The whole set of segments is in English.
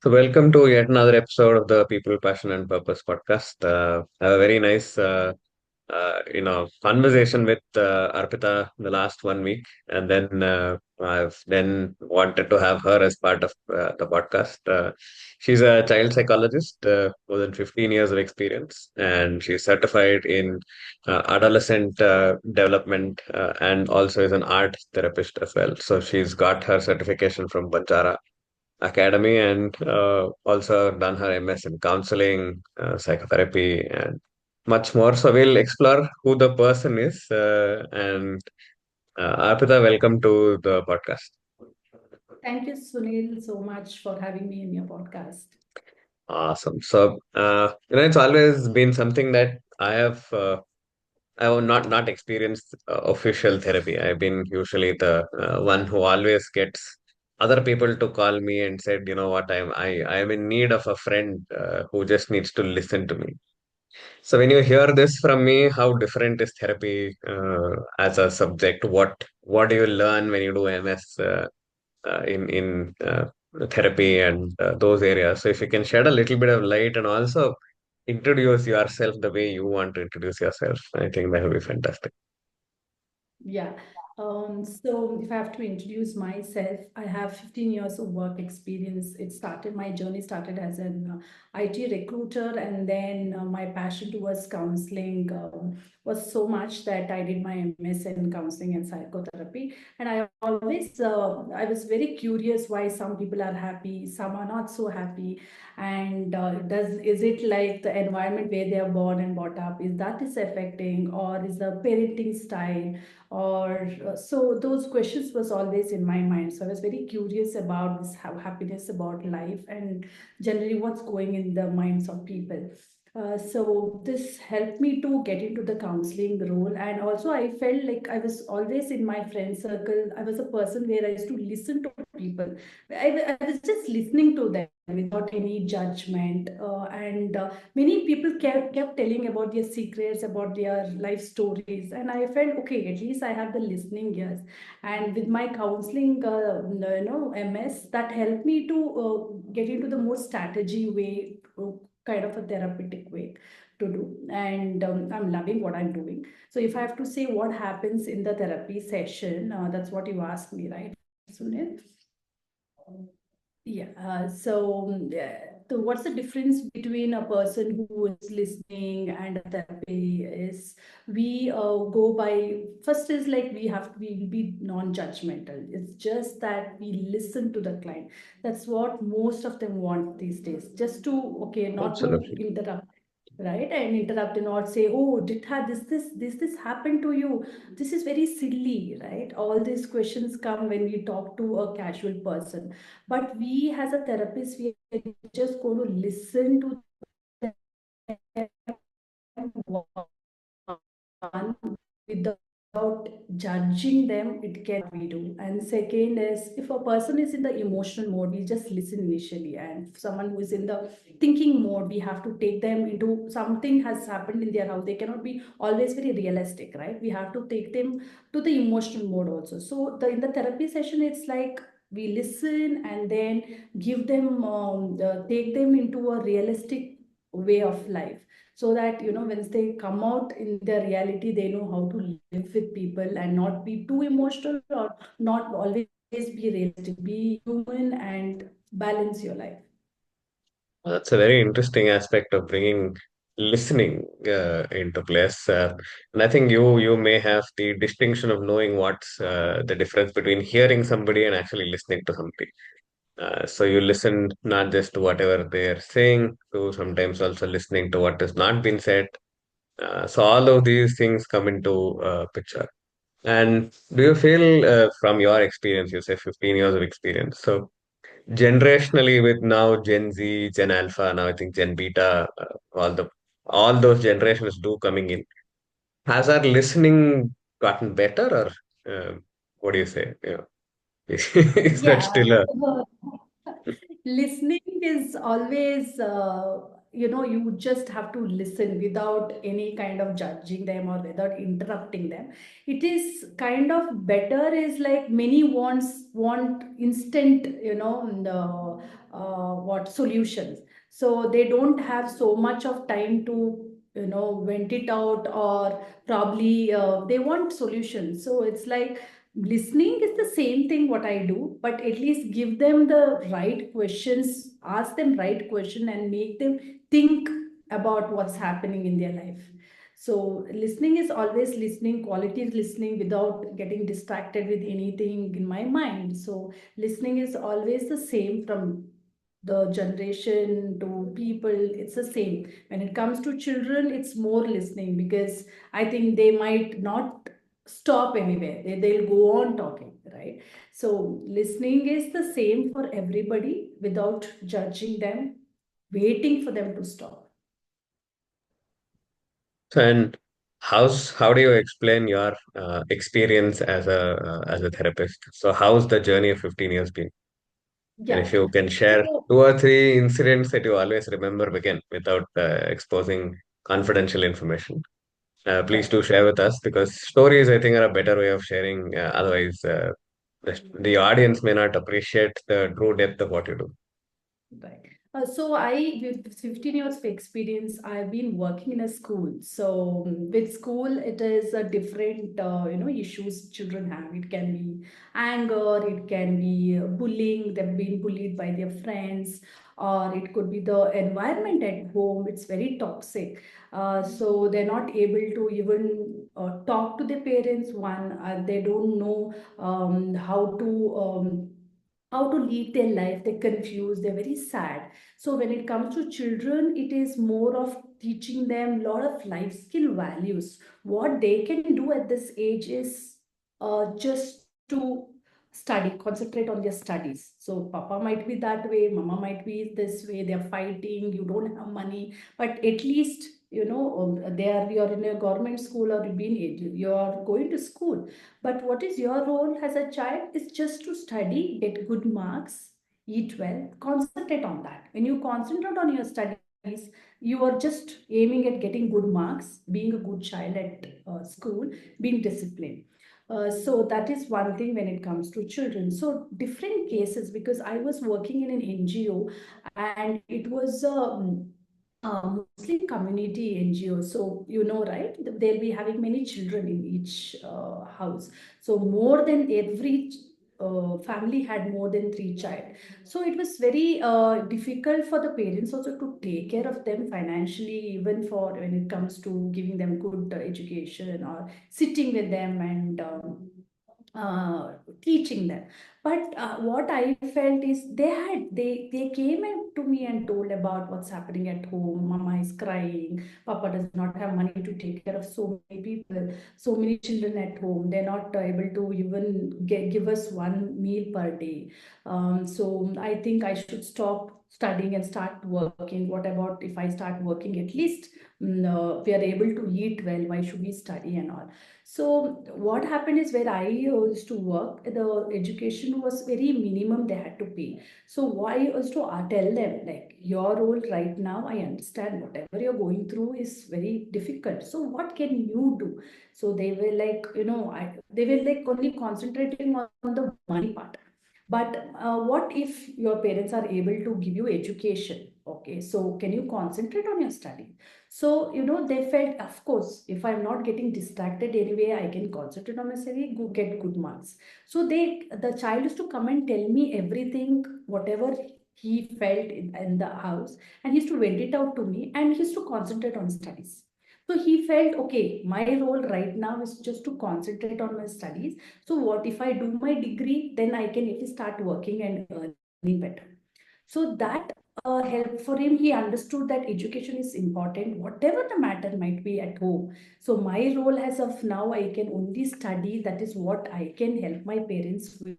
So, welcome to yet another episode of the People, Passion, and Purpose podcast. I have a very nice, conversation with Arpita the last 1 week, and then I've then wanted to have her as part of the podcast. She's a child psychologist, more than 15 years of experience, and she's certified in adolescent development and also is an art therapist as well. So she's got her certification from Banjara Academy and also done her MS in counseling, psychotherapy, and much more. So we'll explore who the person is. And Arpita, welcome to the podcast. Thank you, Sunil, so much for having me in your podcast. Awesome. So it's always been something that I have not experienced official therapy. I've been usually the one who always gets other people to call me and said, you know what, I am in need of a friend who just needs to listen to me. So when you hear this from me, how different is therapy as a subject? What do you learn when you do MS in therapy and those areas? So if you can shed a little bit of light and also introduce yourself the way you want to introduce yourself, I think that would be fantastic. Yeah. So if I have to introduce myself, I have 15 years of work experience. My journey started as an IT recruiter, and then my passion towards counseling was so much that I did my MS in counseling and psychotherapy. And I was very curious why some people are happy, some are not so happy. And is it like the environment where they are born and brought up, is that is affecting, or is the parenting style? Or so those questions was always in my mind, so I was very curious about this, how happiness about life and generally what's going in the minds of people. So this helped me to get into the counseling role, and also I felt like I was always in my friend circle. I was a person where I used to listen to people. I was just listening to them without any judgment, and many people kept telling about their secrets, about their life stories, and I felt okay, at least I have the listening ears. And with my counseling MS, that helped me to get into the more strategy way, kind of a therapeutic way to do. And I'm loving what I'm doing. So if I have to say what happens in the therapy session, that's what you asked me, right, Sunil? Yeah. So what's the difference between a person who is listening and a therapy is we go by first is like we will be non-judgmental. It's just that we listen to the client. That's what most of them want these days. Just to okay, not to Absolutely. interrupt, right, and interrupt and not say, oh, did had this happen to you? This is very silly, right? All these questions come when we talk to a casual person, but we as a therapist, we are just going to listen to them one without judging them. It can we do. And second is, if a person is in the emotional mode, we just listen initially, and someone who is in the thinking mode, we have to take them into something has happened in their house. They cannot be always very realistic, right? We have to take them to the emotional mode also. So in the therapy session, it's like we listen and then give them take them into a realistic way of life, so that when they come out in their reality, they know how to live with people and not be too emotional, or not always be realistic, be human and balance your life. That's a very interesting aspect of bringing listening into place. And I think you may have the distinction of knowing what's the difference between hearing somebody and actually listening to somebody. So you listen not just to whatever they're saying, to sometimes also listening to what has not been said. So all of these things come into picture. And do you feel from your experience, you say 15 years of experience, so generationally with now Gen Z, Gen Alpha, now I think Gen Beta, all those generations do coming in. Has our listening gotten better, or what do you say? Is that Yeah. still a Listening is always you just have to listen without any kind of judging them or without interrupting them. It is kind of better, is like many want instant, what solutions. So they don't have so much of time to vent it out, or probably they want solutions. So it's like listening is the same thing what I do, but at least give them the right questions, ask them right question, and make them think about what's happening in their life. So listening is always listening, quality is listening without getting distracted with anything in my mind. So listening is always the same from the generation to people, it's the same. When it comes to children, it's more listening, because I think they might not stop anywhere, they'll go on talking, right? So listening is the same for everybody without judging them, waiting for them to stop. So, and how do you explain your experience as a therapist? So how's the journey of 15 years been? And Yeah. if you can share So, 2 or 3 incidents that you always remember again without exposing confidential information, please right. do share with us, because stories, I think, are a better way of sharing. Otherwise, the audience may not appreciate the true depth of what you do. Right. So with 15 years of experience, I've been working in a school. So with school, it is a different, issues children have. It can be anger, it can be bullying. They've been bullied by their friends, or it could be the environment at home. It's very toxic. So they're not able to even talk to their parents. One, they don't know how to lead their life. They're confused, they're very sad. So when it comes to children, it is more of teaching them a lot of life skill values. What they can do at this age is just to study, concentrate on their studies. So papa might be that way, mama might be this way, they're fighting, you don't have money, but at least you're in a government school, or you're going to school. But what is your role as a child is just to study, get good marks, eat well, concentrate on that. When you concentrate on your studies, you are just aiming at getting good marks, being a good child at school, being disciplined. So that is one thing when it comes to children. So different cases, because I was working in an NGO, and it was mostly community NGO. So right, they'll be having many children in each house. So more than every family had more than three child. So it was very difficult for the parents also to take care of them financially, even for when it comes to giving them good education, or sitting with them and teaching them. But what I felt is they came in to me and told about what's happening at home. Mama is crying, papa does not have money to take care of so many people, so many children at home. They're not able to even give us one meal per day. So I think I should stop studying and start working. What about if I start working? At least we are able to eat well. Why should we study and all? So what happened is, where I used to work, the education was very minimum they had to pay. So why I used to tell them, like, your role right now, I understand whatever you're going through is very difficult. So what can you do? So they were like, they were like only concentrating on the money part. But what if your parents are able to give you education? Okay, so can you concentrate on your study? So, they felt, of course, if I'm not getting distracted anyway, I can concentrate on my study, go get good marks. So the child used to come and tell me everything, whatever he felt in the house, and he used to vent it out to me, and he used to concentrate on studies. So he felt, okay, my role right now is just to concentrate on my studies. So what if I do my degree, then I can at least start working and earning better. So that helped for him. He understood that education is important, whatever the matter might be at home. So my role as of now, I can only study. That is what I can help my parents with,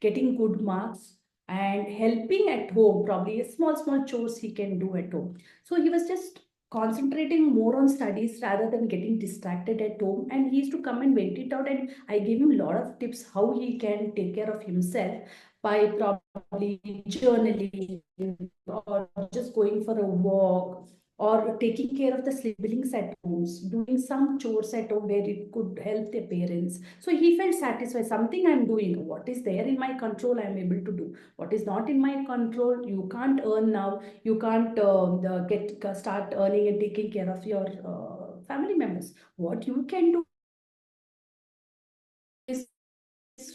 getting good marks and helping at home, probably a small chores he can do at home. So he was just concentrating more on studies rather than getting distracted at home, and he used to come and vent it out, and I gave him a lot of tips how he can take care of himself. by probably journaling or just going for a walk or taking care of the siblings at homes, doing some chores at home where it could help their parents. So he felt satisfied. Something I'm doing, what is there in my control, I'm able to do. What is not in my control, you can't earn now. You can't start earning and taking care of your family members. What you can do is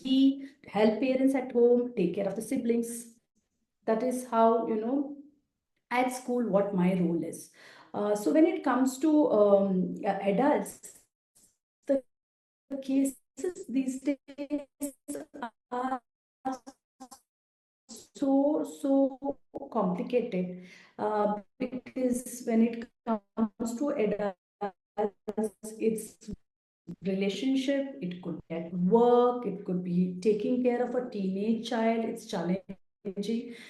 we help parents at home, take care of the siblings. That is how, at school, what my role is. So when it comes to adults, the cases these days are so complicated, because when it comes to adults, it's relationship, it could be at work, it could be taking care of a teenage child, it's challenging.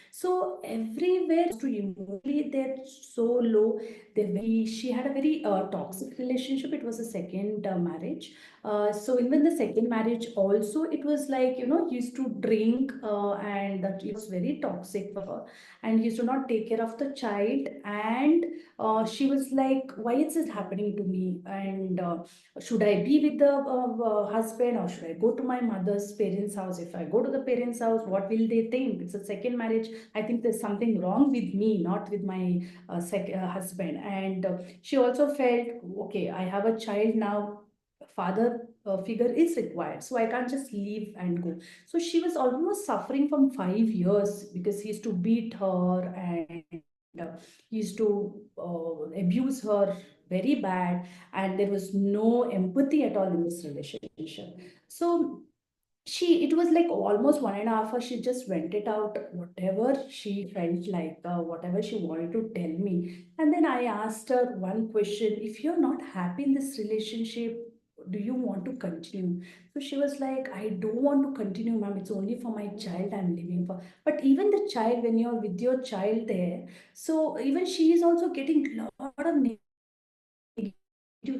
So everywhere to emotionally they're so low. She had a very toxic relationship. It was a second marriage. So even the second marriage also, it was like, he used to drink, and that it was very toxic for her, and he used to not take care of the child. And she was like, why is this happening to me? And should I be with the husband, or should I go to my mother's parents' house? If I go to the parents' house, what will they think? It's a second marriage. I think there's something wrong with me, not with my husband. And she also felt, okay, I have a child now. Father figure is required, so I can't just leave and go. So she was almost suffering from 5 years because he used to beat her, and he used to abuse her very bad, and there was no empathy at all in this relationship. So it was like almost 1.5 hours. She just went it out, whatever she felt like, whatever she wanted to tell me. And then I asked her one question: if you're not happy in this relationship, do you want to continue? So she was like, I don't want to continue, ma'am. It's only for my child I'm living for. But even the child, when you're with your child there, so even she is also getting a lot of negative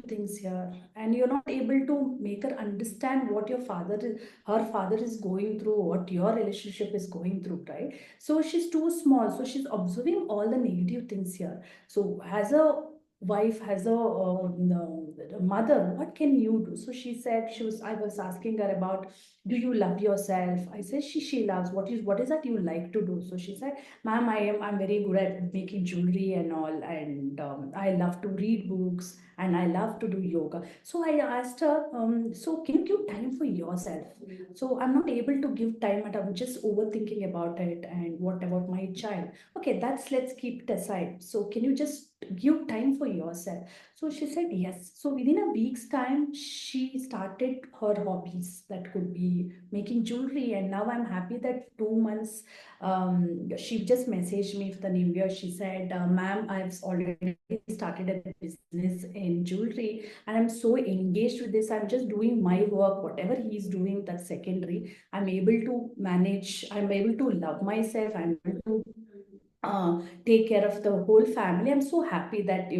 things here, and you're not able to make her understand what her father is going through, what your relationship is going through, right? So she's too small, so she's observing all the negative things here. So as a wife, as a no, mother, what can you do? So she said, I was asking her about, do you love yourself? I said, she loves. What is that you like to do? So she said, ma'am, I'm very good at making jewelry and all, and I love to read books, and I love to do yoga. So I asked her, so can you give time for yourself? So I'm not able to give time, and I'm just overthinking about it. And what about my child? Okay, let's keep it aside. So can you just give time for yourself? So she said yes. So within a week's time, she started her hobbies. That could be making jewelry, and now I'm happy that 2 months, she just messaged me for the new year. She said, ma'am, I've already started a business in jewelry, and I'm so engaged with this. I'm just doing my work, whatever he's doing, that's secondary. I'm able to manage, I'm able to love myself, I'm able to take care of the whole family. I'm so happy that,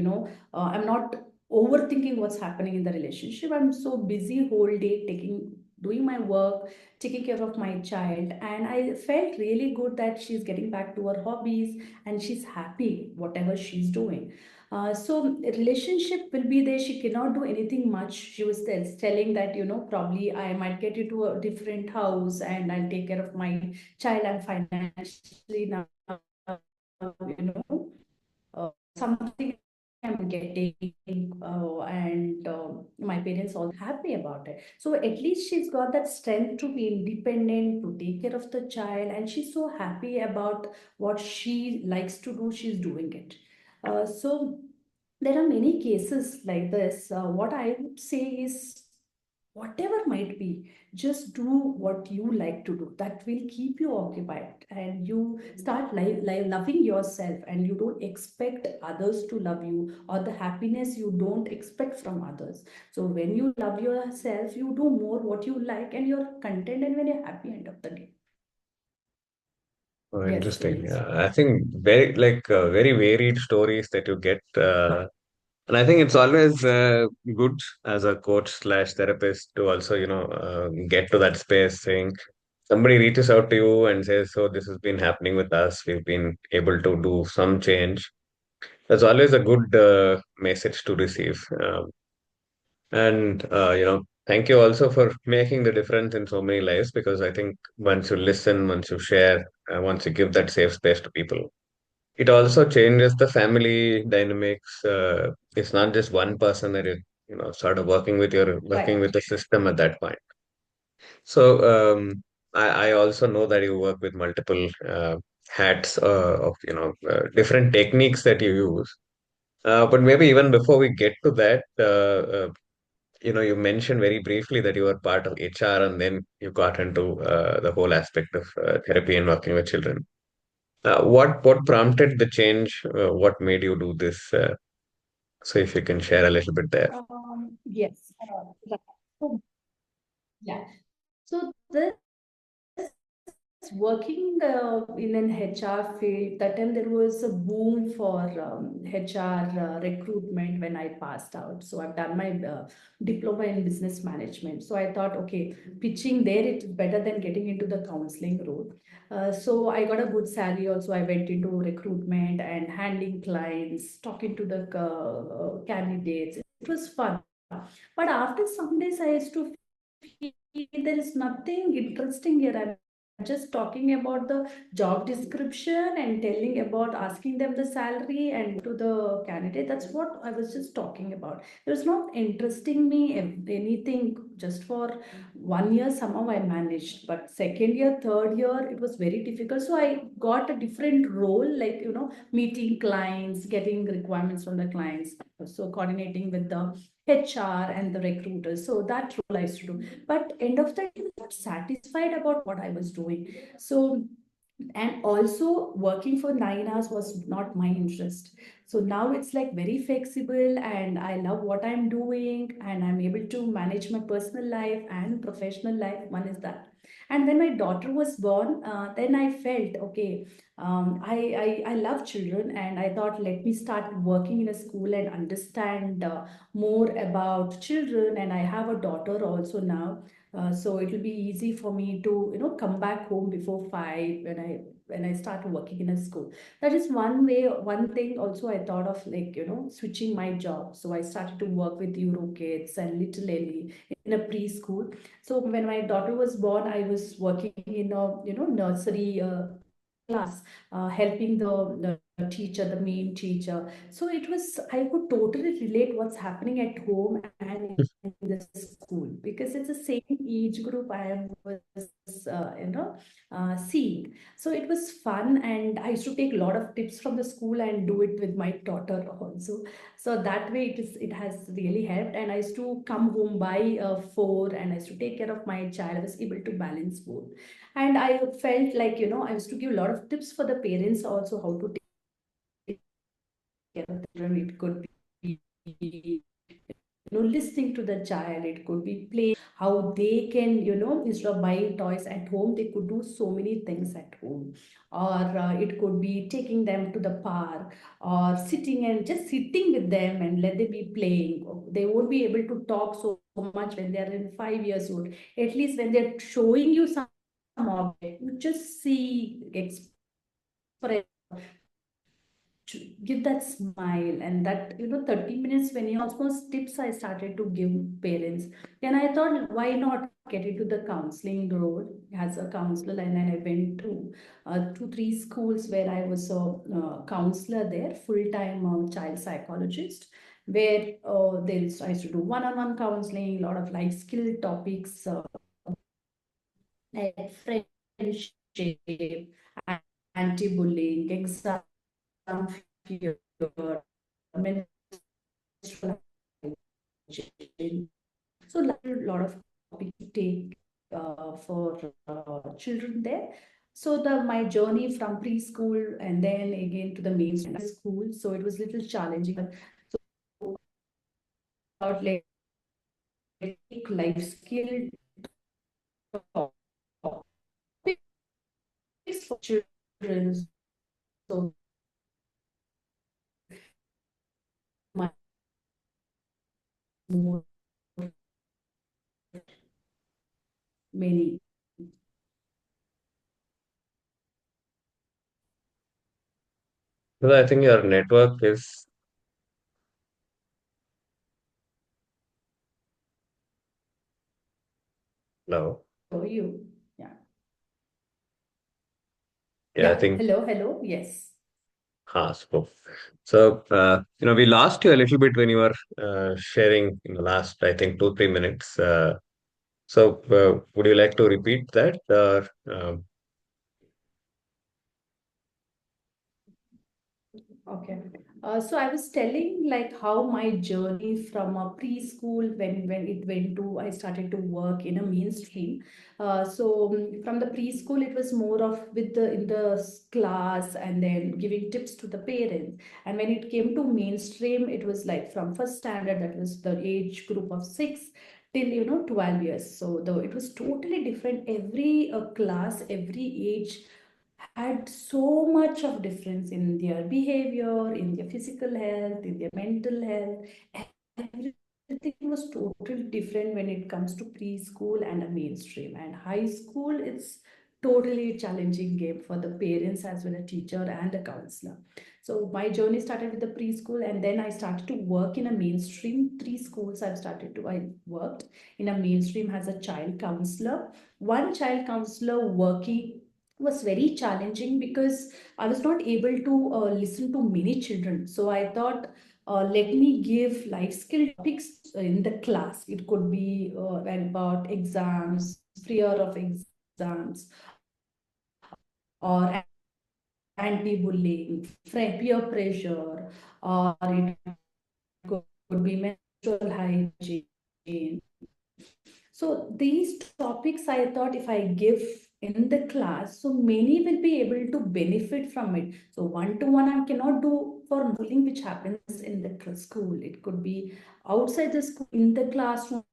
I'm not overthinking what's happening in the relationship. I'm so busy whole day doing my work, taking care of my child, and I felt really good that she's getting back to her hobbies and she's happy whatever she's doing. So relationship will be there. She cannot do anything much. She was telling that, probably I might get you to a different house and I'll take care of my child. I'm financially now, something I'm getting, and my parents all happy about it. So at least she's got that strength to be independent, to take care of the child, and she's so happy about what she likes to do. She's doing it. So there are many cases like this. What I would say is, whatever might be, just do what you like to do. That will keep you occupied, and you start loving yourself, and you don't expect others to love you, or the happiness you don't expect from others. So when you love yourself, you do more what you like, and you're content, and when you're happy, end of the day. Oh, Yes, interesting. please. I think very varied stories that you get, and I think it's always good as a coach slash therapist to also get to that space saying, somebody reaches out to you and says, "So this has been happening with us. We've been able to do some change." That's always a good message to receive. And thank you also for making the difference in so many lives, because I think once you listen, once you share, once you give that safe space to people, it also changes the family dynamics. It's not just one person that you're sort of working with Right. the system at that point. So I also know that you work with multiple hats of different techniques that you use. But maybe even before we get to that, you mentioned very briefly that you were part of HR and then you got into the whole aspect of therapy and working with children. What prompted the change? What made you do this? So if you can share a little bit there. Yes. Right. So, yeah. So this working in an HR field, that time there was a boom for HR recruitment when I passed out. So I've done my diploma in business management. So I thought, okay, pitching there it's better than getting into the counseling role. So I got a good salary. Also, I went into recruitment and handling clients, talking to the candidates. It was fun. But after some days, I used to feel there is nothing interesting here. I'm just talking about the job description and telling about asking them the salary and to the candidate. That's what I was just talking about. It was not interesting me anything. Just for 1 year, somehow I managed. But second year, third year, it was very difficult. So I got a different role, like, meeting clients, getting requirements from the clients. So coordinating with the HR and the recruiters. So that role I used to do. But end of the day, I was not satisfied about what I was doing. So, and also working for 9 hours was not my interest. So now it's like very flexible and I love what I'm doing and I'm able to manage my personal life and professional life. One is that. And when my daughter was born, then I felt okay. I love children and I thought, let me start working in a school and understand more about children. And I have a daughter also now, so it will be easy for me to come back home before 5 when I start working in a school. That is one way. One thing also I thought of, like, switching my job. So I started to work with Euro Kids and Little Ellie in a preschool. So when my daughter was born, I was working in a nursery class, helping the teacher, the main teacher. So it was, I could totally relate what's happening at home and in the school, because it's the same age group I was, seeing. So it was fun, and I used to take a lot of tips from the school and do it with my daughter also. So that way, it has really helped. And I used to come home by 4, and I used to take care of my child. I was able to balance both, and I felt like I used to give a lot of tips for the parents also, how to take care of the children. It could be listening to the child, it could be play, how they can instead of buying toys at home, they could do so many things at home. Or it could be taking them to the park, or sitting and just sitting with them and let them be playing. They won't be able to talk so much when they are in 5 years old. At least when they're showing you some object, you just see, express, give that smile. And that 30 minutes, when you almost tips I started to give parents. And I thought, why not get into the counseling role as a counselor. And then I went to 2 3 schools where I was a counselor there, full-time child psychologist, where I used to do one-on-one counseling, a lot of life skill topics, like friendship, anti-bullying, exam fear, menstrual hygiene. So like a lot of topic to take for children there. So the my journey from preschool and then again to the mainstream school. So it was a little challenging. So about like life skill topics for children. So much more many. Because I think your network is low. For you. Yeah. Yeah, I Yeah. think Hello. Yes. spoke. So, we lost you a little bit when you were sharing in the last, I think, 2, 3 minutes. So, would you like to repeat that? Or, Okay. So I was telling like how my journey from a preschool when it went to I started to work in a mainstream. From the preschool it was more of with the in the class and then giving tips to the parents. And when it came to mainstream, it was like from first standard, that was the age group of 6 till 12 years. So though it was totally different, every class, every age had so much of difference in their behavior, in their physical health, in their mental health. Everything was totally different when it comes to preschool and a mainstream. And high school, it's totally challenging game for the parents as well as teacher and a counselor. So my journey started with the preschool, and then I started to work in a mainstream. 3 schools I worked in a mainstream as a child counselor. One child counselor working was very challenging because I was not able to listen to many children. So I thought, let me give life skill topics in the class. It could be about exams, fear of exams, or anti-bullying, peer pressure, or it could be menstrual hygiene. So these topics I thought if I give in the class, so many will be able to benefit from it. So one to one I cannot do for bullying which happens in the school. It could be outside the school, in the classroom,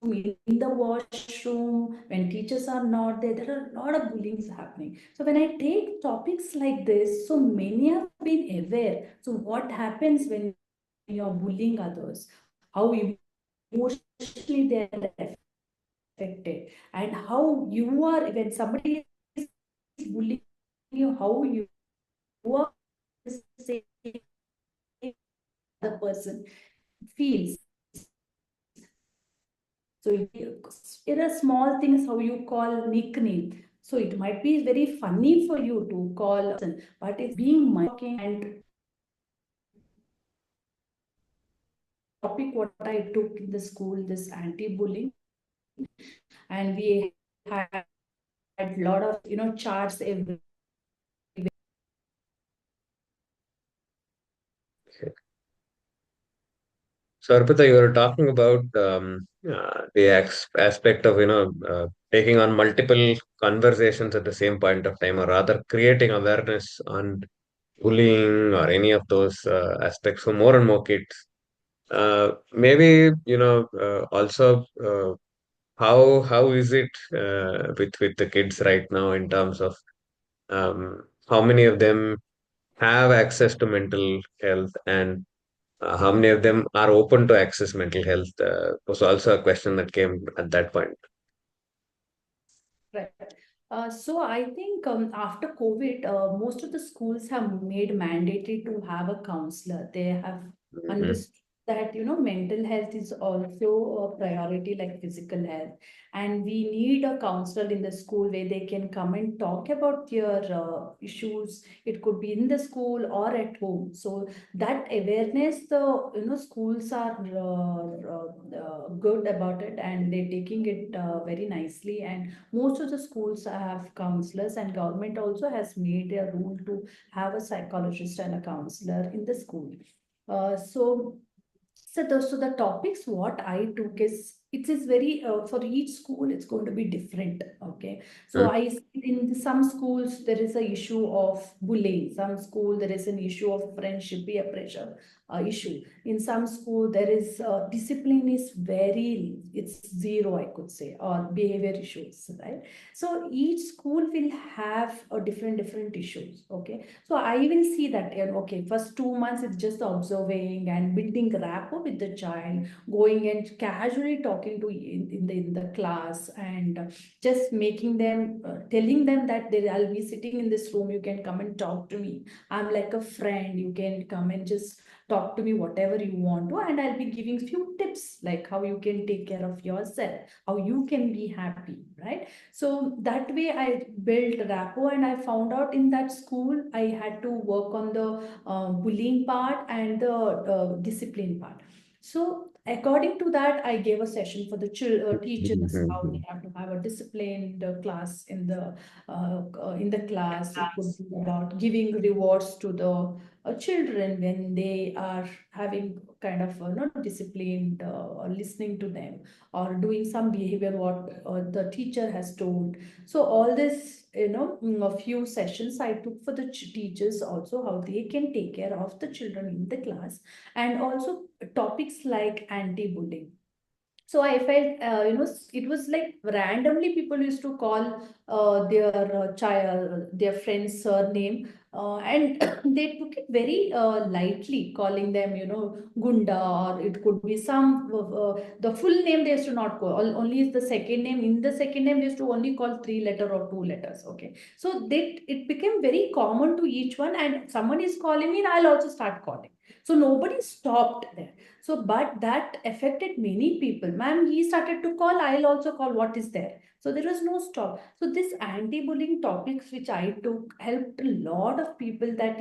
in the washroom, when teachers are not there. There are a lot of bullying happening. So when I take topics like this, so many have been aware. So what happens when you're bullying others? How emotionally they are affected, and how you are when somebody is bullying you, how you are the same the person feels. So it are small things how you call nickname. So it might be very funny for you to call a person, but it's being mocking. And topic what I took in the school, this anti-bullying, and we had a lot of charts every. so Arpita, you were talking about the aspect of taking on multiple conversations at the same point of time, or rather creating awareness on bullying or any of those aspects for more and more kids. Maybe also how is it with the kids right now in terms of how many of them have access to mental health, and how many of them are open to access mental health was also a question that came at that point. Right. So I think after COVID, most of the schools have made mandatory to have a counselor. They have Hmm. understood that mental health is also a priority like physical health, and we need a counselor in the school where they can come and talk about their issues. It could be in the school or at home. So that awareness, the schools are good about it, and they're taking it very nicely. And most of the schools have counselors, and government also has made a rule to have a psychologist and a counselor in the school. So the topics what I took is it is very for each school it's going to be different. Okay, so I see in some schools there is a issue of bullying. Some school there is an issue of friendship, peer pressure issue. In some school there is discipline is very, it's zero I could say, or behavior issues, right? So each school will have a different issues. Okay, so I will see that, okay, first 2 months it's just observing and building rapport with the child, going and casually talking talking to in the class, and just making them telling them that I'll be sitting in this room, you can come and talk to me, I'm like a friend, you can come and just talk to me whatever you want to, and I'll be giving few tips like how you can take care of yourself, how you can be happy, right? So that way I built rapport, and I found out in that school I had to work on the bullying part and the discipline part. So according to that, I gave a session for the teachers how they Mhm. have to have a disciplined class in the class. It could be about giving rewards to the children when they are having kind of not disciplined or listening to them or doing some behavior what the teacher has told. So all this, a few sessions I took for the teachers also, how they can take care of the children in the class, and also topics like anti-bullying. So I felt, it was like randomly people used to call their child, their friend's surname, and they took it very lightly, calling them, Gunda, or it could be the full name they used to not call, only is the second name. In the second name, they used to only call three letter or two letters. Okay. So it became very common to each one, and someone is calling me, and I'll also start calling. So nobody stopped there. So, but that affected many people. Ma'am, he started to call, I'll also call, what is there? So there was no stop. So this anti-bullying topics which I took helped a lot of people that,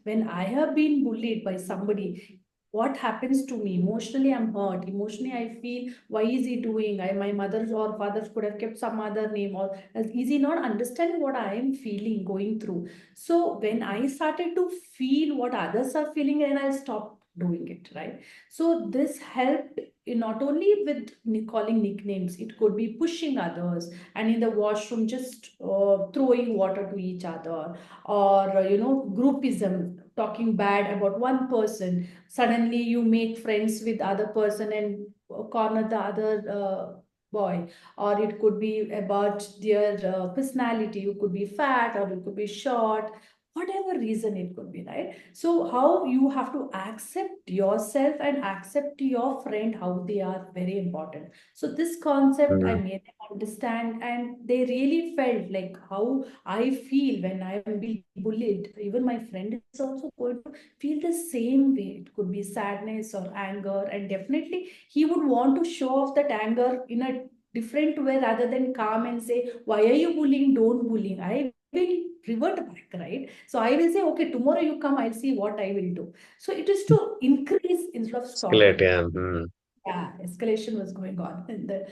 when I have been bullied by somebody, what happens to me emotionally? I'm hurt emotionally. I feel, why is he doing? My mother or father could have kept some other name, or is he not understanding what I am feeling, going through? So when I started to feel what others are feeling, and I stopped doing it, right? So this helped in not only with calling nicknames, it could be pushing others, and in the washroom just throwing water to each other, or groupism, talking bad about one person. Suddenly you make friends with other person and corner the other boy, or it could be about their personality. You could be fat, or you could be short, whatever reason it could be, right? So how you have to accept yourself and accept your friend, how they are very important. So this concept I Mhm. made them understand, and they really felt like how I feel when I am being bullied. Even my friend is also going to feel the same way. It could be sadness or anger, and definitely he would want to show off that anger in a different way rather than calm and say, why are you bullying? Don't bullying. I will revert back, right? So I will say, okay, tomorrow you come, I'll see what I will do. So it is to increase instead of Escalate, stopping. yeah. Yeah, escalation was going on in the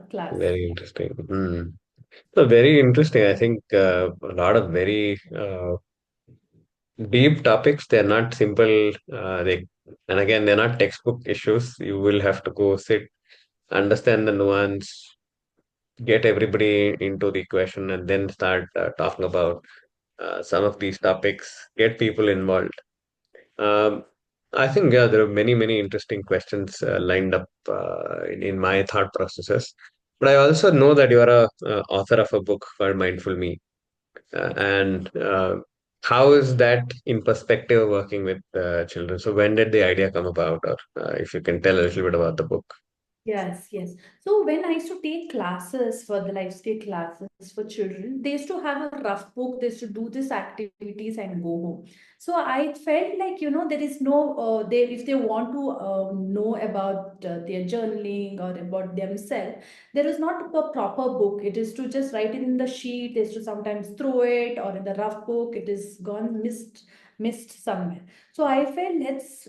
class. Very interesting. So very interesting. I think a lot of very deep topics. They're not simple. And again, they're not textbook issues. You will have to go sit, understand the nuance, get everybody into the equation, and then start talking about some of these topics. Get people involved. Um, I think yeah, there are many many interesting questions lined up in my thought processes. But I also know that you are a author of a book called Mindful Me. And how is that in perspective working with children? So when did the idea come about, or if you can tell a little bit about the book? Yes, yes. So when I used to take classes for the life skill classes for children, they used to have a rough book. They used to do these activities and go home. So I felt like, there is no, they if they want to know about their journaling or about themselves, there is not a proper book. It is to just write it in the sheet. They used to sometimes throw it, or in the rough book, it is gone missed somewhere. So I felt, let's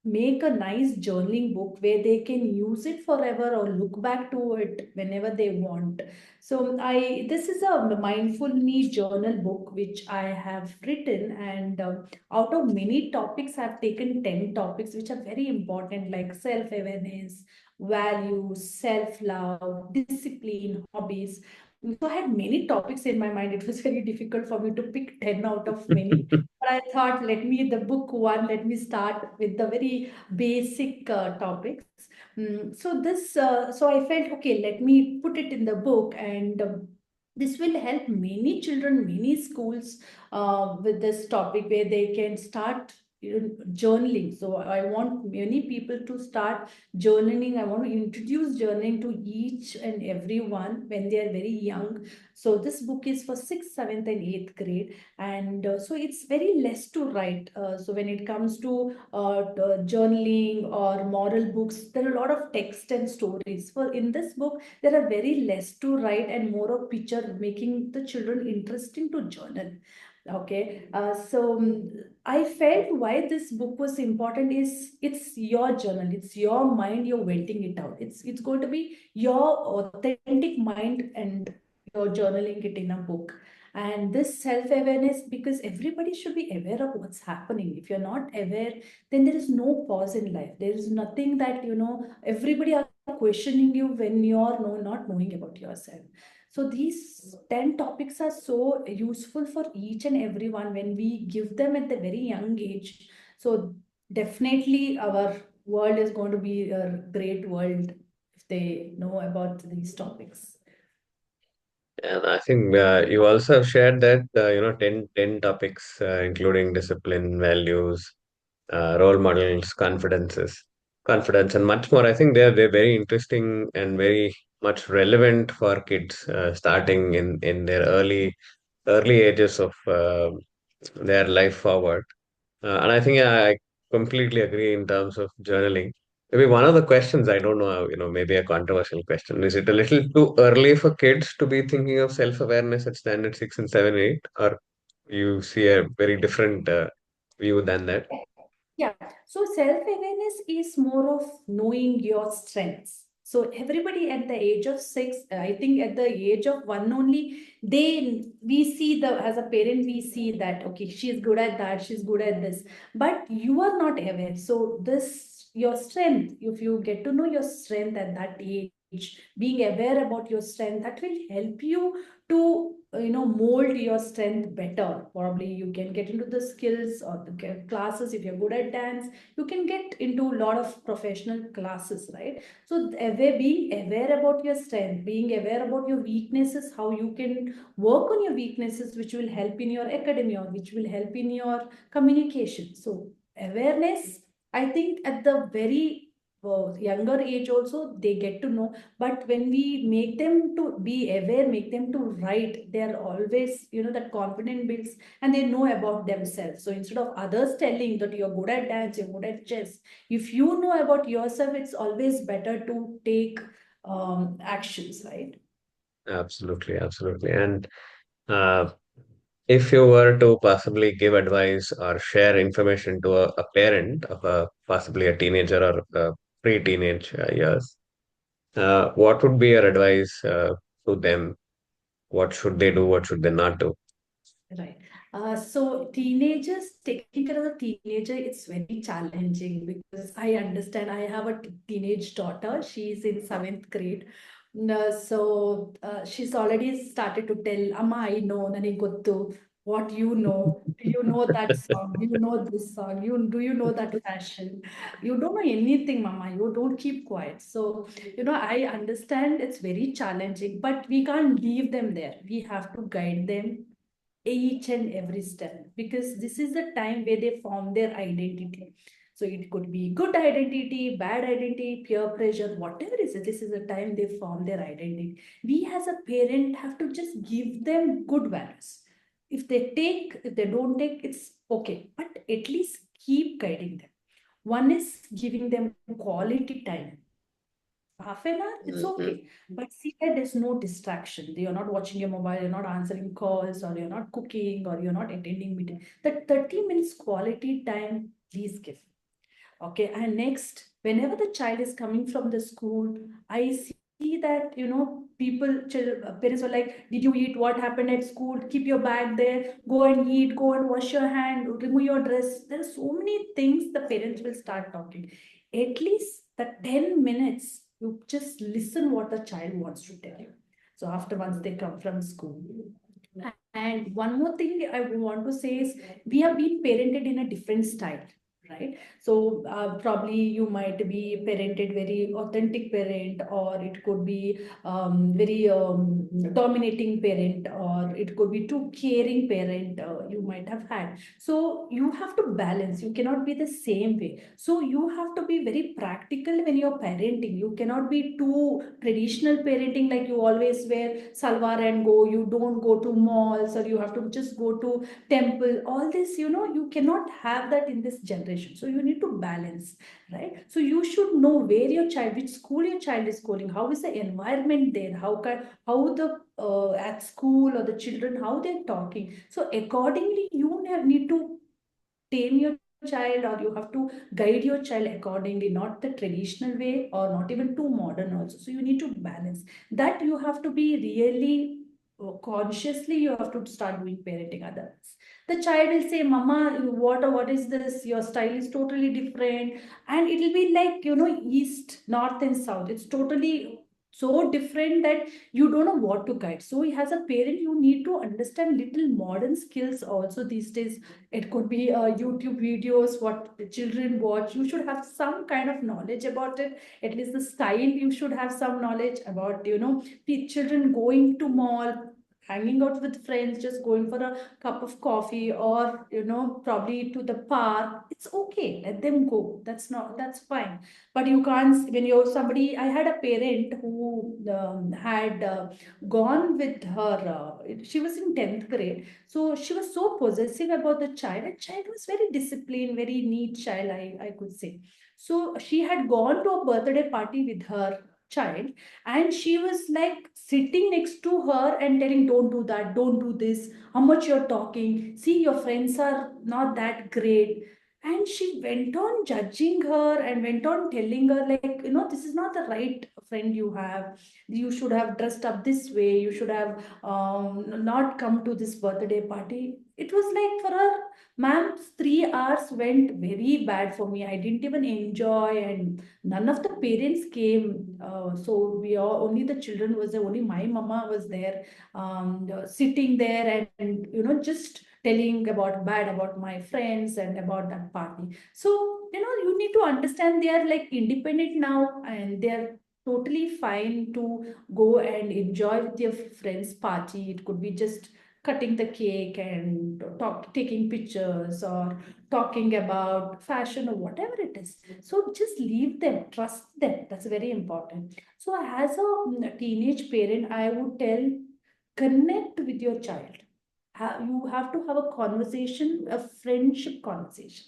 make a nice journaling book where they can use it forever or look back to it whenever they want. So I this is a mindful me journal book which I have written, and out of many topics I've taken 10 topics which are very important, like self awareness, values, self love, discipline, hobbies. So I had many topics in my mind. It was very difficult for me to pick 10 out of many. But I thought, the book one, let me start with the very basic topics. So I felt, okay, let me put it in the book, and this will help many children, many schools with this topic where they can start, journaling. So I want many people to start journaling. I want to introduce journaling to each and everyone when they are very young. So this book is for 6th, 7th, and 8th grade, and so it's very less to write. So when it comes to journaling or moral books, there are a lot of text and stories. For in this book, there are very less to write and more of picture, making the children interesting to journal. Okay, I felt why this book was important is it's your journal, it's your mind, you're venting it out. It's going to be your authentic mind, and you're journaling it in a book. And this self-awareness, because everybody should be aware of what's happening. If you're not aware, then there is no pause in life. There is nothing that, everybody are questioning you when you're not knowing about yourself. So these 10 topics are so useful for each and everyone when we give them at the very young age. So definitely our world is going to be a great world if they know about these topics. And I think you also have shared that, 10 topics, including discipline, values, role models, confidence, and much more. I think they're very interesting and very much relevant for kids, starting in their early ages of their life forward. And I think I completely agree in terms of journaling. Maybe one of the questions, I don't know, maybe a controversial question. Is it a little too early for kids to be thinking of self-awareness at standard 6 and 7, 8, or you see a very different view than that? Yeah. So self-awareness is more of knowing your strengths. So everybody at the age of 6, I think at the age of 1 only, we see the as a parent, we see that okay, she's good at that, she's good at this, but you are not aware. So this your strength, if you get to know your strength at that age, being aware about your strength, that will help you to mold your strength better. Probably you can get into the skills or the classes. If you're good at dance, you can get into a lot of professional classes, right? So being aware about your strength, being aware about your weaknesses, how you can work on your weaknesses, which will help in your academia, or which will help in your communication. So awareness, I think at the very younger age also they get to know. But when we make them to be aware, make them to write, they are always, that confidence builds, and they know about themselves. So instead of others telling that you're good at dance, you're good at chess, if you know about yourself, it's always better to take actions, right? Absolutely, absolutely. And uh, if you were to possibly give advice or share information to a parent of possibly a teenager or pre-teenage years, what would be your advice to them? What should they do? What should they not do? Right. So teenagers, taking care of a teenager, it's very challenging because I understand. I have a teenage daughter. She's in 7th grade. She's already started to tell, Amma, I know, nani gottu. What you know? Do you know that song? Do you know this song? Do you know that fashion? You don't know anything, Mama. You don't keep quiet. So, I understand it's very challenging, but we can't leave them there. We have to guide them each and every step, because this is the time where they form their identity. So it could be good identity, bad identity, peer pressure, whatever it is. This is the time they form their identity. We as a parent have to just give them good values. If they take, if they don't take, it's okay, but at least keep guiding them. One is giving them quality time. Half an hour, it's Mhm. okay. But see that there's no distraction. You're not watching your mobile, you're not answering calls, or you're not cooking, or you're not attending meeting. That 30 minutes quality time, please give. Okay, and next, whenever the child is coming from the school, I see that, parents are like, did you eat? What happened at school? Keep your bag there, go and eat, go and wash your hand, remove your dress. There are so many things the parents will start talking. At least the 10 minutes, you just listen what the child wants to tell you. So after once they come from school. And one more thing I want to say is we have been parented in a different style, right? So probably you might be parented very authentic parent, or it could be very dominating parent, or it could be too caring parent you might have had. So you have to balance, you cannot be the same way. So you have to be very practical when you're parenting. You cannot be too traditional parenting, like you always wear salwar and go, you don't go to malls, or you have to just go to temple. All this, you cannot have that in this generation. So you need to balance, right? So you should know where your child, which school your child is going, how is the environment there, how the at school, or the children, how they're talking. So accordingly you need to tame your child, or you have to guide your child accordingly, not the traditional way or not even too modern also. So you need to balance that. You have to be really consciously, you have to start doing parenting. Others, the child will say, mama, what is this, your style is totally different. And it will be like, east, north and south, it's totally so different that you don't know what to guide. So as a parent, you need to understand little modern skills also these days. It could be YouTube videos, what the children watch. You should have some kind of knowledge about it. At least the style, you should have some knowledge about, children going to mall, hanging out with friends, just going for a cup of coffee, or, probably to the park. It's okay. Let them go. That's fine. But you can't, when you're somebody, I had a parent who had gone with her, she was in 10th grade, so she was so possessive about the child. And child was very disciplined, very neat child, I could say. So she had gone to a birthday party with her child, and she was like sitting next to her and telling, don't do that, don't do this, how much you're talking, see your friends are not that great. And she went on judging her and went on telling her, like, this is not the right friend you have. You should have dressed up this way. You should have not come to this birthday party. It was like, for her, ma'am, 3 hours went very bad for me. I didn't even enjoy, and none of the parents came. So we all, only the children was there. Only my mama was there, sitting there, and just telling about bad about my friends and about that party. So you need to understand, they are like independent now, and they are totally fine to go and enjoy with your friends party. It could be just cutting the cake and taking pictures, or talking about fashion, or whatever it is. So just leave them, trust them. That's very important. So as a teenage parent, I would tell, connect with your child. You have to have a conversation, a friendship conversation.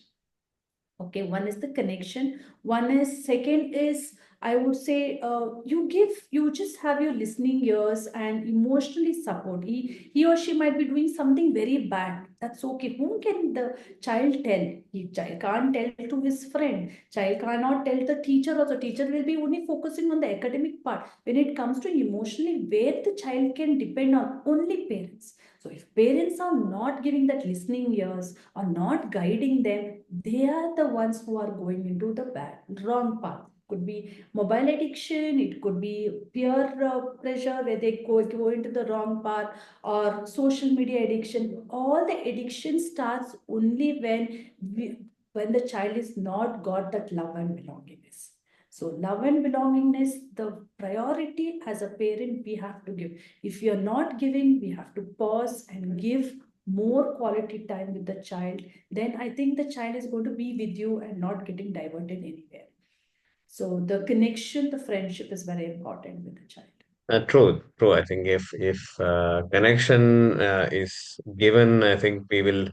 Okay, one is the connection. One is, second is, I would say, you just have your listening ears and emotionally support. He or she might be doing something very bad. That's okay. Whom can the child tell? Child can't tell to his friend. Child cannot tell the teacher, or the teacher will be only focusing on the academic part. When it comes to emotionally, where the child can depend on, only parents. So if parents are not giving that listening ears, or not guiding them, they are the ones who are going into the bad, wrong path. Could be mobile addiction, it could be peer pressure, where they go into the wrong path, or social media addiction. All the addiction starts only when the child is not got that love and belongingness. So love and belongingness, the priority as a parent we have to give. If you're not giving, we have to pause and give more quality time with the child. Then I think the child is going to be with you and not getting diverted anywhere. So the connection, the friendship is very important with the child. True, true. I think if connection is given, I think we will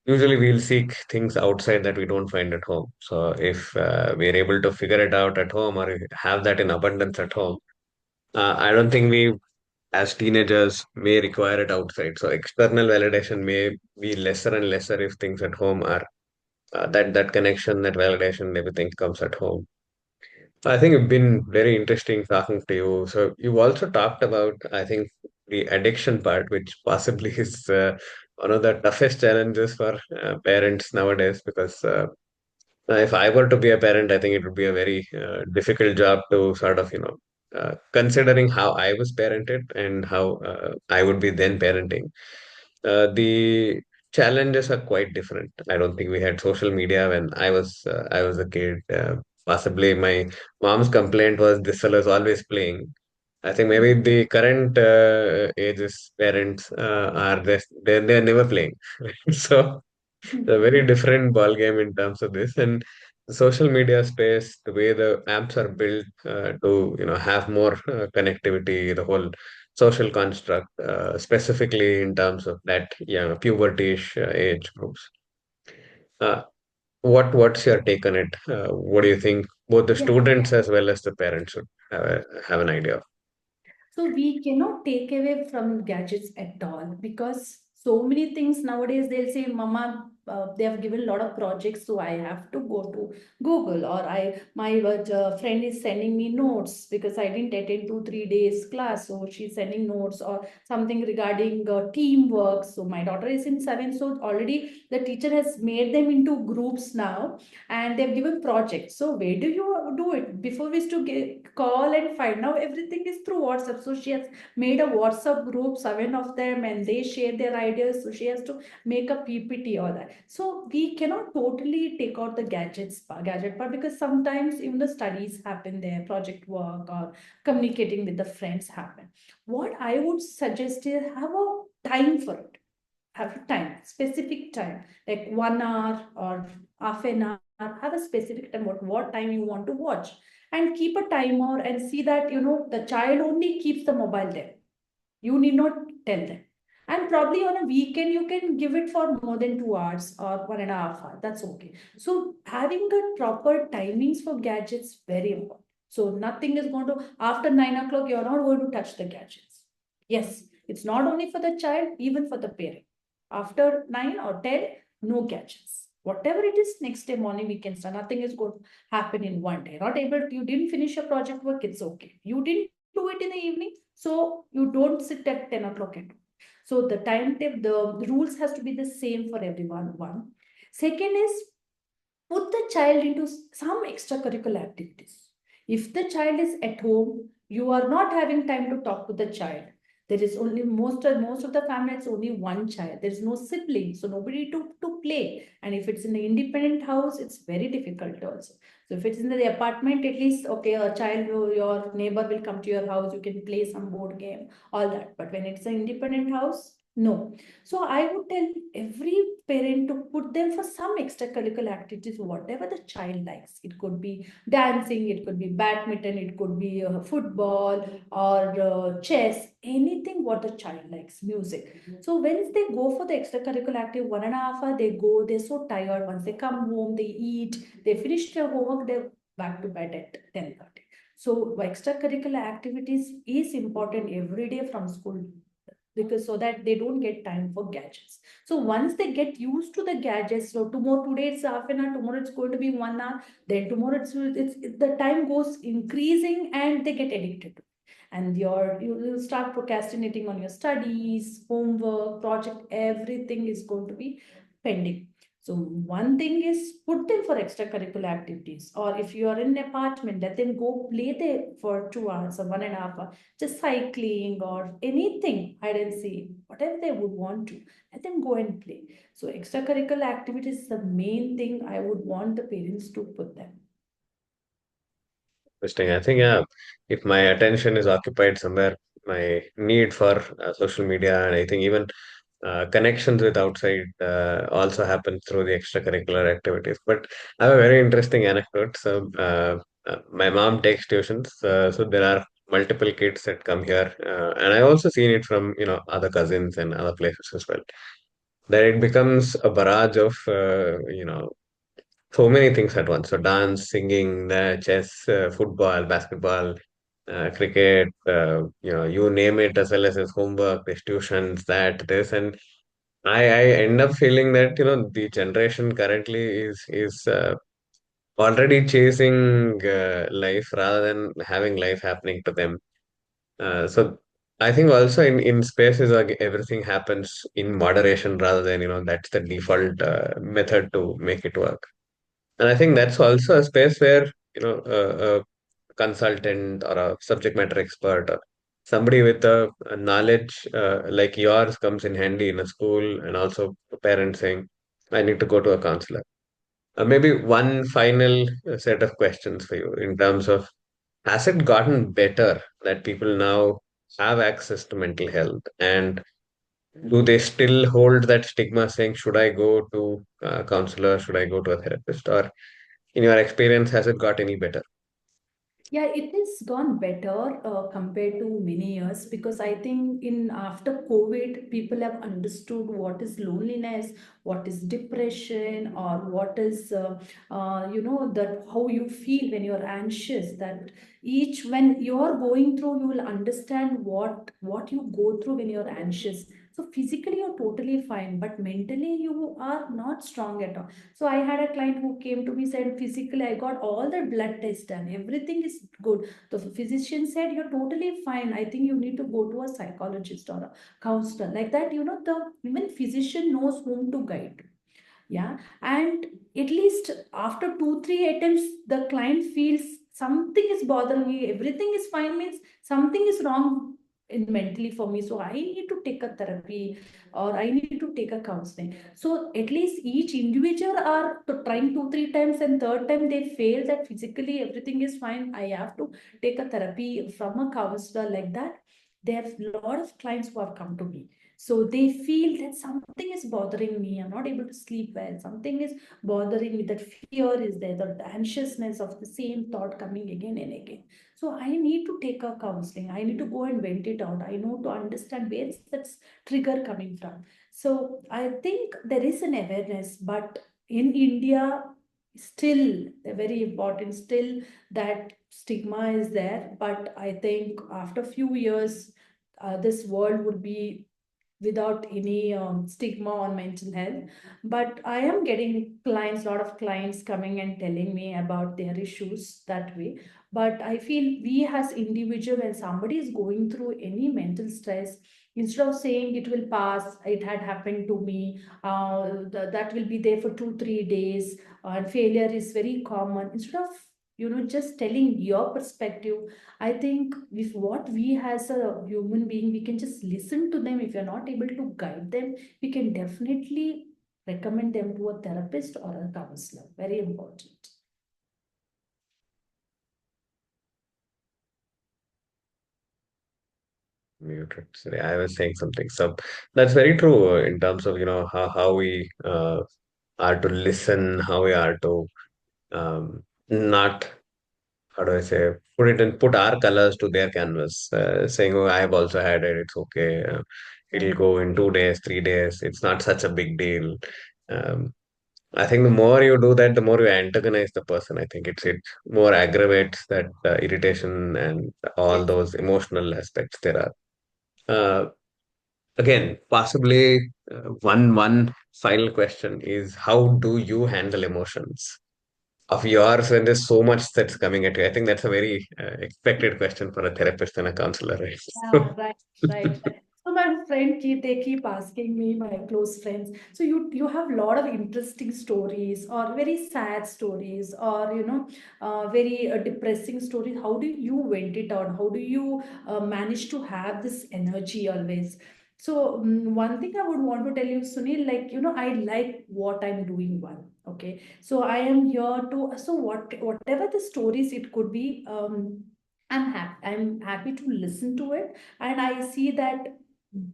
usually we'll seek things outside that we don't find at home. So if we're able to figure it out at home, or have that in abundance at home, I don't think we as teenagers may require it outside. So external validation may be lesser and lesser if things at home are that connection, that validation, everything comes at home. I think it's been very interesting talking to you. So you also talked about, I think, the addiction part, which possibly is one of the toughest challenges for parents nowadays. Because if I were to be a parent, I think it would be a very difficult job to sort of, considering how I was parented and how I would be then parenting. The challenges are quite different. I don't think we had social media when I was a kid. Possibly my mom's complaint was this fellow is always playing. I think maybe the current ages parents are this they're never playing. So a very different ball game in terms of this. And the social media space, the way the apps are built to have more connectivity, the whole social construct, specifically in terms of that puberty-ish age groups. Uh, what's your take on it? What do you think both the Yeah. students as well as the parents should have an idea of? So we cannot take away from gadgets at all because so many things nowadays they'll say, Mama, they have given a lot of projects, so I have to go to Google, or I my friend is sending me notes because I didn't attend 2 3 days class, so she's sending notes or something regarding teamwork. So my daughter is in seventh, so already the teacher has made them into groups now, and they've given projects. So where do you do it? Before we used to call and find. Now everything is through WhatsApp. So she has made a WhatsApp group, seven of them, and they share their ideas. So she has to make a PPT or that. So we cannot totally take out the gadget part, because sometimes even the studies happen there, project work or communicating with the friends happen. What I would suggest is have a time for it. Have a time, specific time, like 1 hour or half an hour. Have a specific time, what time you want to watch, and keep a timer and see that the child only keeps the mobile there. You need not tell them. And probably on a weekend, you can give it for more than 2 hours or 1.5 hours. That's okay. So having a proper timings for gadgets very important. So nothing is going to, after 9 o'clock, you're not going to touch the gadgets. Yes, it's not only for the child, even for the parent. After 9 or 10, no gadgets. Whatever it is, next day morning we can start. Nothing is going to happen in one day. Not able to, you didn't finish your project work, it's okay. You didn't do it in the evening, so you don't sit at 10 o'clock at. So the timetable, the rules has to be the same for everyone. One. Second is, put the child into some extracurricular activities. If the child is at home, you are not having time to talk to the child. There is only most of the family, it's only one child. There is no sibling, so nobody to play. And if it's in an independent house, it's very difficult also. So if it's in the apartment, at least okay, a child, your neighbor will come to your house, you can play some board game, all that. But when it's an independent house, no. So I would tell every parent to put them for some extracurricular activities, whatever the child likes. It could be dancing, it could be badminton, it could be football or chess, anything what the child likes, music. So when they go for the extracurricular activity, 1.5 hour, they go, they're so tired. Once they come home, they eat, they finish their homework, they're back to bed at 10:30. So extracurricular activities is important every day from school, because so that they don't get time for gadgets. So once they get used to the gadgets, so tomorrow, today it's half an hour, tomorrow it's going to be 1 hour, then tomorrow it's the time goes increasing and they get addicted to it. And you'll start procrastinating on your studies, homework, project, everything is going to be pending. So one thing is, put them for extracurricular activities, or if you are in an apartment, let them go play there for 2 hours or 1.5 hours, just cycling or anything, hide and seek, whatever they would want to, let them go and play. So extracurricular activities is the main thing I would want the parents to put them. Interesting. I think, yeah, if my attention is occupied somewhere, my need for social media, and I think even connections with outside also happen through the extracurricular activities. But I have a very interesting anecdote. So, my mom takes tuitions, so there are multiple kids that come here, and I also seen it from other cousins and other places as well. That it becomes a barrage of so many things at once. So dance, singing, chess, football, basketball, cricket, you name it, as well as his homework, his tuitions, that, this, and I end up feeling that the generation currently is already chasing life rather than having life happening to them. So I think also in spaces like everything happens in moderation rather than that's the default method to make it work. And I think that's also a space where, a consultant or a subject matter expert or somebody with a knowledge like yours comes in handy in a school, and also a parent saying, I need to go to a counselor. Maybe one final set of questions for you in terms of has it gotten better that people now have access to mental health? And do they still hold that stigma saying, should I go to a counselor? Should I go to a therapist? Or in your experience, has it got any better? Yeah, it has gone better compared to many years, because I think in after COVID, people have understood what is loneliness, what is depression, or what is that how you feel when you're anxious. That each when you're going through, you will understand what you go through when you're anxious. So physically you're totally fine, but mentally you are not strong at all. So I had a client who came to me, said physically I got all the blood tests done, everything is good. The physician said you're totally fine. I think you need to go to a psychologist or a counselor. Like that, the even physician knows whom to guide. Yeah, and at least after 2 3 attempts the client feels something is bothering me, everything is fine means something is wrong in mentally for me, so I need to take a therapy or I need to take a counseling. So at least each individual are trying 2 3 times, and third time they fail that physically everything is fine, I have to take a therapy from a counselor. Like that, there are a lot of clients who have come to me, so they feel that something is bothering me, I'm not able to sleep well, something is bothering me, that fear is there, the anxiousness of the same thought coming again and again. So I need to take a counseling, I need to go and vent it out, I know to understand where is that trigger coming from. So I think there is an awareness, but in India, still very important, still that stigma is there. But I think after few years, this world would be without any stigma on mental health. But I am getting clients, a lot of clients coming and telling me about their issues that way. But I feel we as individual, when somebody is going through any mental stress, instead of saying it will pass, it had happened to me, that will be there for 2 3 days, and failure is very common, instead of just telling your perspective, I think if what we as a human being, we can just listen to them. If you're not able to guide them, we can definitely recommend them to a therapist or a counselor. Very important. Muted. Sorry, I was saying something. So that's very true in terms of, how we are to listen, how we are to not, how do I say, put our colors to their canvas, saying, oh, I have also had it, it's okay. It'll go in 2 days, 3 days. It's not such a big deal. Um, I think the more you do that, the more you antagonize the person. I think it more aggravates that irritation and all Yes. those emotional aspects there are. Uh, Again, possibly one final question is, how do you handle emotions of yours when there's so much that's coming at you? I think that's a very expected question for a therapist and a counselor, right? Yeah, right, right. So my friend they keep asking me, my close friends. So you have a lot of interesting stories, or very sad stories, or very depressing stories. How do you vent it out? How do you manage to have this energy always? So one thing I would want to tell you, Sunil, like I like what I'm doing well. Okay, so I am here to. So whatever the stories it could be. I'm happy to listen to it, and I see that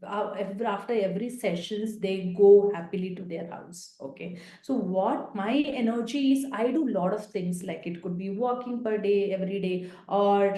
after every sessions they go happily to their house. Okay, so what my energy is, I do a lot of things, like it could be walking per day every day, or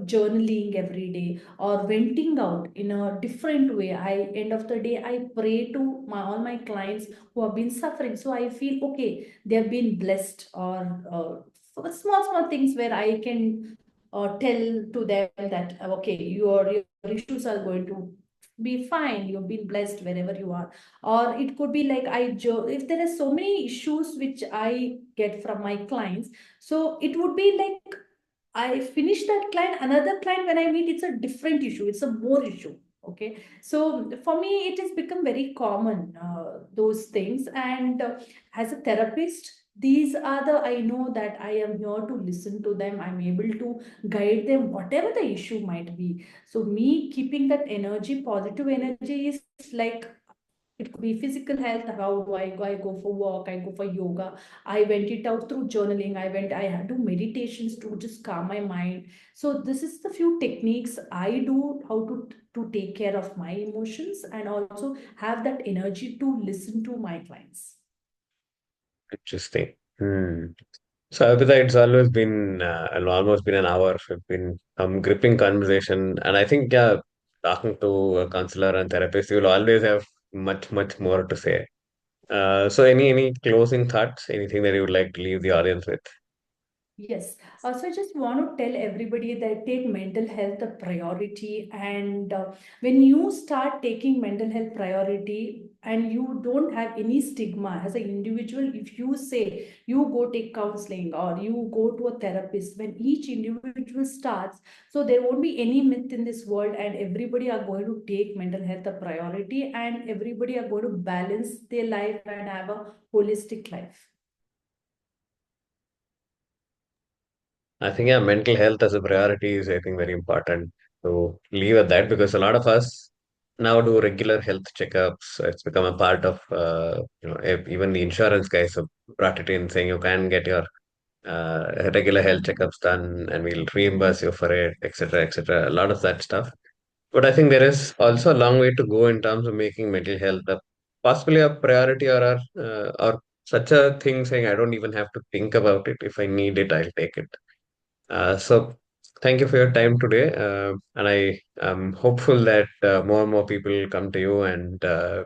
journaling every day, or venting out in a different way. I end of the day I pray to all my clients who have been suffering, so I feel okay, they have been blessed, or for small small things where I can tell to them that okay, your issues are going to be fine, you've been blessed wherever you are. Or it could be like if there are so many issues which I get from my clients, so it would be like I finish that client, another client when I meet, it's a different issue, it's a more issue. Okay, so for me, it has become very common, those things. And as a therapist, these are the, I know that I am here to listen to them. I'm able to guide them, whatever the issue might be. So me keeping that energy, positive energy is like It could be physical health. How do I go? I go for walk. I go for yoga. I went it out through journaling. I had do meditations to just calm my mind. So this is the few techniques I do how to take care of my emotions and also have that energy to listen to my clients. Interesting. Hmm. So, Abhita, it's always been almost been an hour. It's been gripping conversation, and I think yeah, talking to a counselor and therapist, you'll always have much more to say. So, any closing thoughts? Anything that you would like to leave the audience with? Yes. So I just want to tell everybody that take mental health a priority. And when you start taking mental health priority and you don't have any stigma as an individual, if you say you go take counseling or you go to a therapist, when each individual starts, so there won't be any myth in this world, and everybody are going to take mental health a priority, and everybody are going to balance their life and have a holistic life. I think yeah, mental health as a priority is I think very important to leave at that because a lot of us now do regular health checkups. It's become a part of even the insurance guys have brought it in saying you can get your regular health checkups done and we'll reimburse you for it, etc., etc. A lot of that stuff. But I think there is also a long way to go in terms of making mental health possibly a priority or such a thing saying I don't even have to think about it. If I need it, I'll take it. So thank you for your time today, and I am hopeful that more and more people come to you and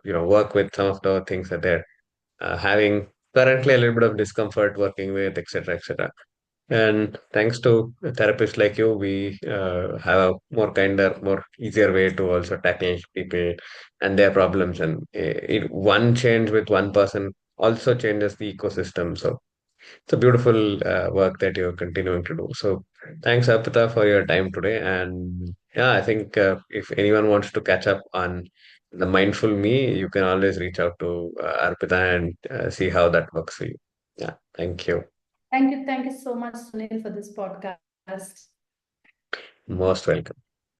work with some of the things that they're having currently a little bit of discomfort working with, etc., etc. And thanks to a therapist like you, we have a more kinder, more easier way to also tackle people and their problems. And one change with one person also changes the ecosystem. So it's a beautiful work that you're continuing to do. So thanks, Arpita, for your time today. And yeah, I think if anyone wants to catch up on the mindful me, you can always reach out to Arpita and see how that works for you. Yeah, thank you. Thank you so much, Sunil, for this podcast. Most welcome.